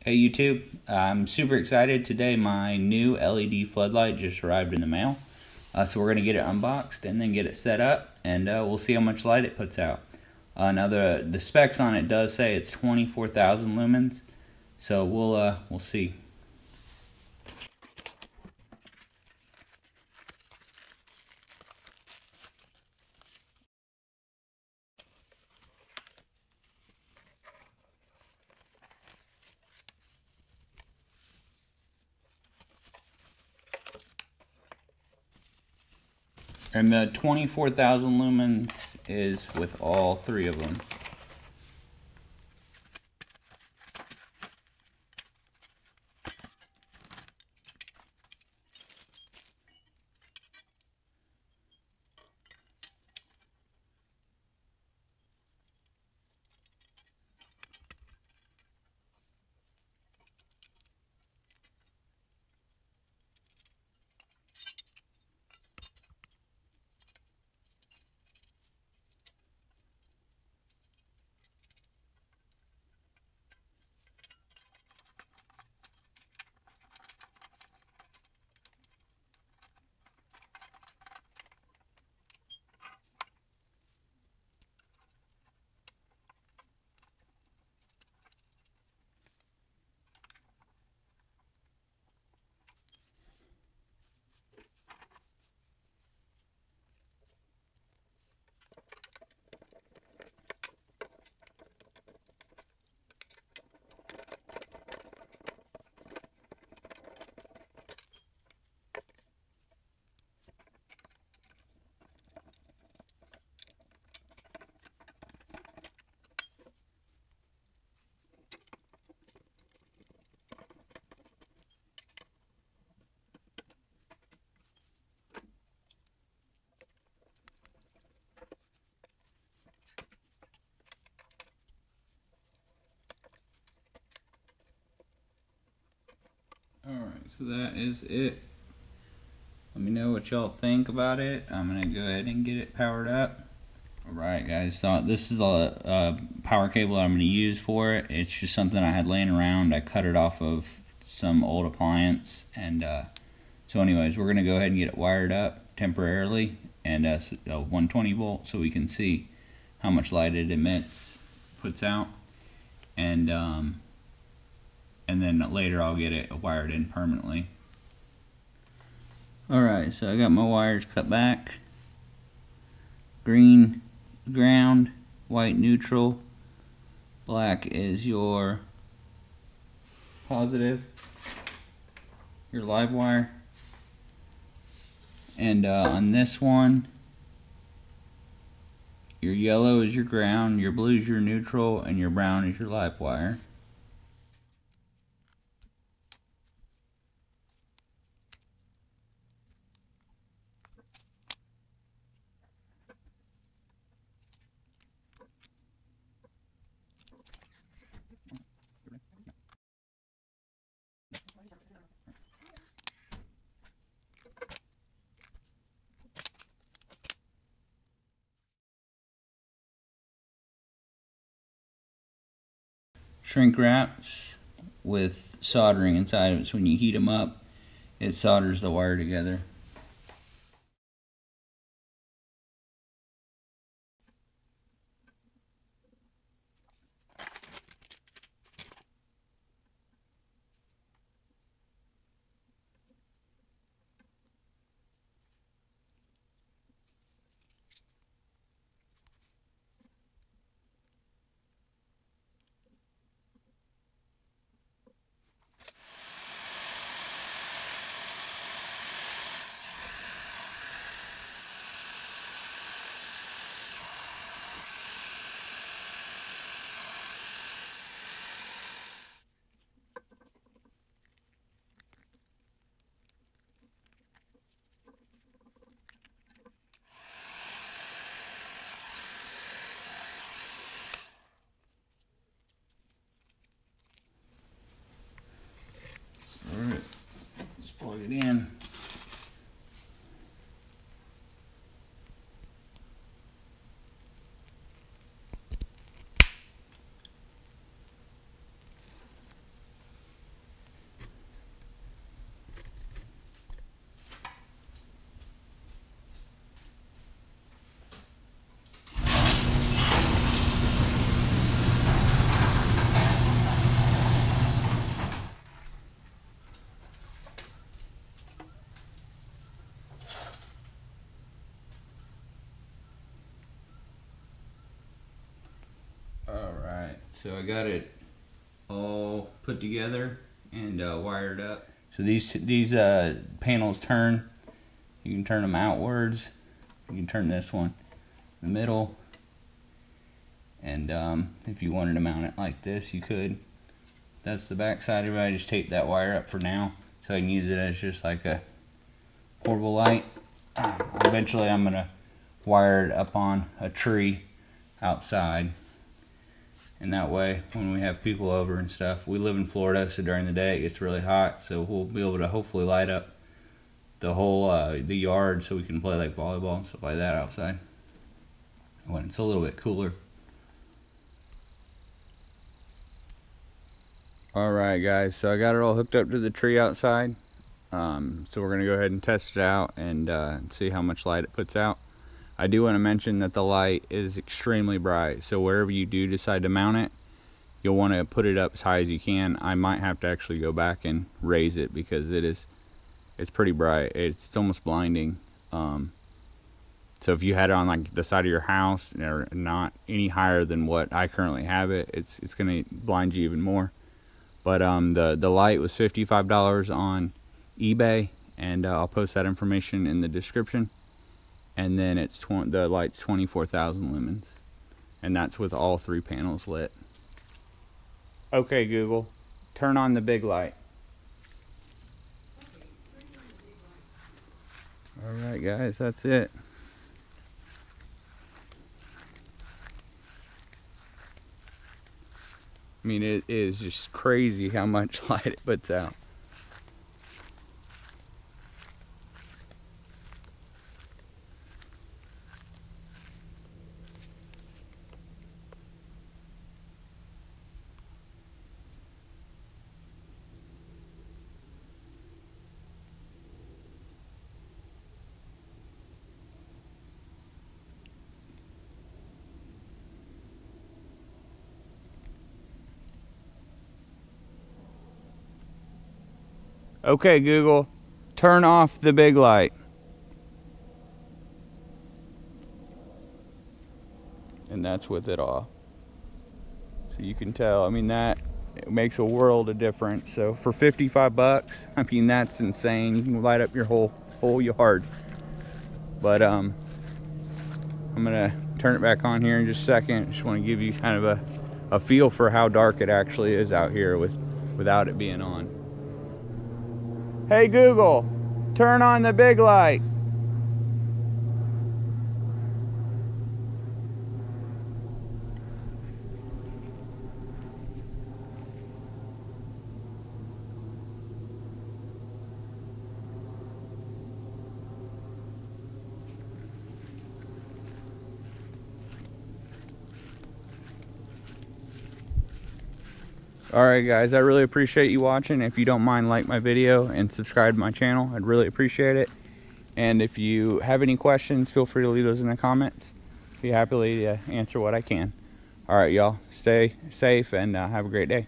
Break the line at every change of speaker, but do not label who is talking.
Hey YouTube, I'm super excited today. My new LED floodlight just arrived in the mail. So we're going to get it unboxed and then get it set up, and we'll see how much light it puts out. Now the specs on it does say it's 24,000 lumens, so we'll see. And the 24,000 lumens is with all three of them. Alright, so that is it. Let me know what y'all think about it. I'm going to go ahead and get it powered up. Alright guys, so this is a power cable that I'm going to use for it. It's just something I had laying around. I cut it off of some old appliance. And so anyways, we're going to go ahead and get it wired up temporarily. And 120 volt so we can see how much light it puts out. And then later I'll get it wired in permanently. Alright, so I got my wires cut back. Green ground, white neutral, black is your positive, your live wire. And on this one, your yellow is your ground, your blue is your neutral, and your brown is your live wire. Shrink wraps with soldering inside of it, so when you heat them up, it solders the wire together. Alright, let's plug it in. so I got it all put together and wired up. So these panels turn. You can turn them outwards. You can turn this one in the middle, and if you wanted to mount it like this, you could. That's the back side of it. I just taped that wire up for now, so I can use it as just like a portable light. Eventually, I'm gonna wire it up on a tree outside, and that way, when we have people over and stuff, we live in Florida, so during the day it gets really hot, so we'll be able to hopefully light up the whole the yard, so we can play like volleyball and stuff like that outside when it's a little bit cooler. Alright guys, so I got it all hooked up to the tree outside. So we're gonna go ahead and test it out and see how much light it puts out. I do want to mention that the light is extremely bright, so wherever you do decide to mount it, you'll want to put it up as high as you can. I might have to actually go back and raise it because it's pretty bright. It's almost blinding. So if you had it on like the side of your house or not any higher than what I currently have it, it's gonna blind you even more. But the light was $55 on eBay, and I'll post that information in the description. And then the light's 24,000 lumens, and that's with all 3 panels lit. Okay Google, turn on the big light. Alright guys, that's it. I mean, it is just crazy how much light it puts out. Okay Google, turn off the big light. And that's with it off. So you can tell, I mean, that it makes a world of difference. So for 55 bucks, I mean, that's insane. You can light up your whole yard. But I'm gonna turn it back on here in just a second. Just want to give you kind of a feel for how dark it actually is out here without it being on. Hey Google, turn on the big light. Alright guys, I really appreciate you watching. If you don't mind, like my video and subscribe to my channel. I'd really appreciate it. And if you have any questions, feel free to leave those in the comments. Be happy to answer what I can. Alright y'all, stay safe and have a great day.